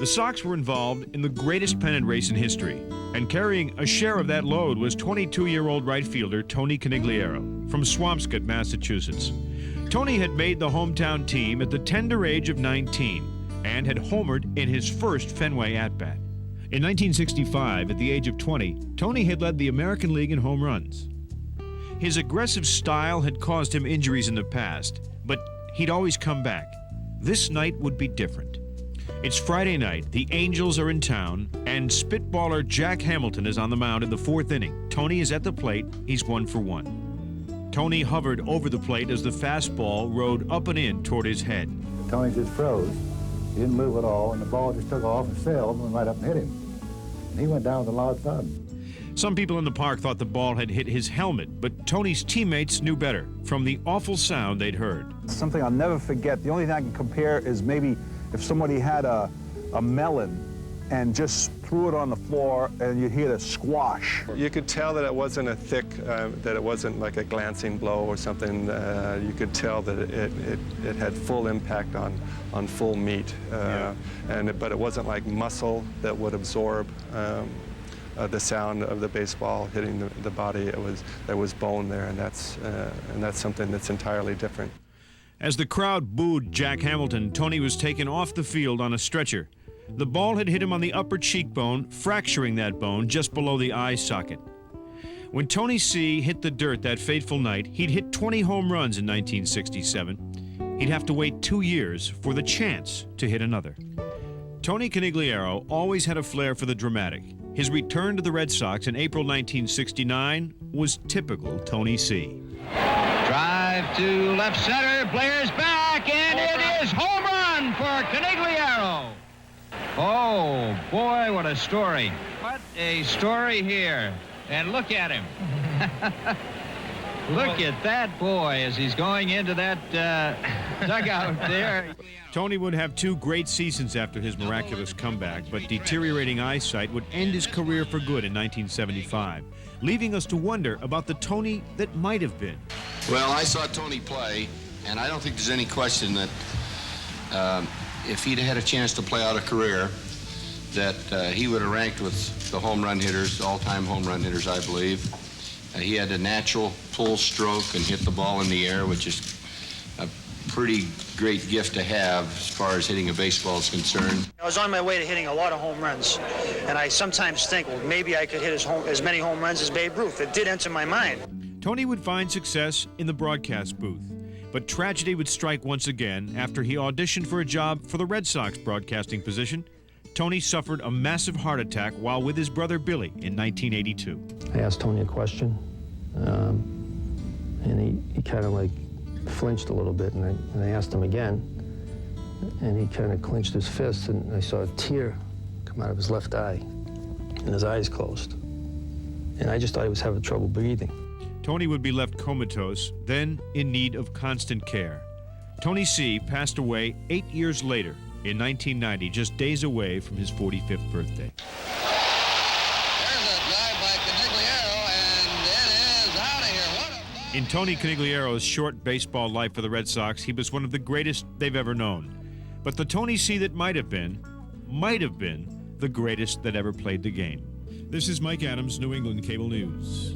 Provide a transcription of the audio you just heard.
The Sox were involved in the greatest pennant race in history, and carrying a share of that load was 22-year-old right fielder Tony Conigliaro from Swampscott, Massachusetts. Tony had made the hometown team at the tender age of 19 and had homered in his first Fenway at-bat. In 1965, at the age of 20, Tony had led the American League in home runs. His aggressive style had caused him injuries in the past, but he'd always come back. This night would be different. It's Friday night, the Angels are in town, and spitballer Jack Hamilton is on the mound in the fourth inning. Tony is at the plate, he's 1 for 1. Tony hovered over the plate as the fastball rode up and in toward his head. Tony just froze. He didn't move at all, and the ball just took off and sailed and went right up and hit him. And he went down with a loud thud. Some people in the park thought the ball had hit his helmet, but Tony's teammates knew better from the awful sound they'd heard. Something I'll never forget. The only thing I can compare is maybe if somebody had a melon and just threw it on the floor and you'd hear the squash. You could tell that it wasn't a thick, that it wasn't like a glancing blow or something. You could tell that it had full impact on full meat. But it wasn't like muscle that would absorb the sound of the baseball hitting the body. There was bone there, and that's something that's entirely different. As the crowd booed Jack Hamilton, Tony was taken off the field on a stretcher. The ball had hit him on the upper cheekbone, fracturing that bone just below the eye socket. When Tony C. hit the dirt that fateful night, he'd hit 20 home runs in 1967. He'd have to wait 2 years for the chance to hit another. Tony Conigliaro always had a flair for the dramatic. His return to the Red Sox in April 1969 was typical Tony C. Drive to left center, Blair's back, and it is home run for Conigliaro. Oh, boy, what a story. What a story here. And look at him. Look at that boy as he's going into that dugout there. Tony would have 2 great seasons after his miraculous comeback, but deteriorating eyesight would end his career for good in 1975, leaving us to wonder about the Tony that might have been. Well, I saw Tony play, and I don't think there's any question that if he'd had a chance to play out a career, that he would have ranked with the home run hitters, all-time home run hitters, I believe. He had a natural pull stroke and hit the ball in the air, which is a pretty great gift to have as far as hitting a baseball is concerned. I was on my way to hitting a lot of home runs, and I sometimes think, well, maybe I could hit as many home runs as Babe Ruth. It did enter my mind. Tony would find success in the broadcast booth, but tragedy would strike once again after he auditioned for a job for the Red Sox broadcasting position. Tony suffered a massive heart attack while with his brother Billy in 1982. I asked Tony a question, and he kind of like flinched a little bit, and I asked him again, and he kind of clenched his fist, and I saw a tear come out of his left eye, and his eyes closed. And I just thought he was having trouble breathing. Tony would be left comatose, then in need of constant care. Tony C. passed away 8 years later in 1990, just days away from his 45th birthday. There's a drive by Conigliaro, and it is out of here. In Tony Conigliaro's short baseball life for the Red Sox, he was one of the greatest they've ever known. But the Tony C. that might have been the greatest that ever played the game. This is Mike Adams, New England Cable News.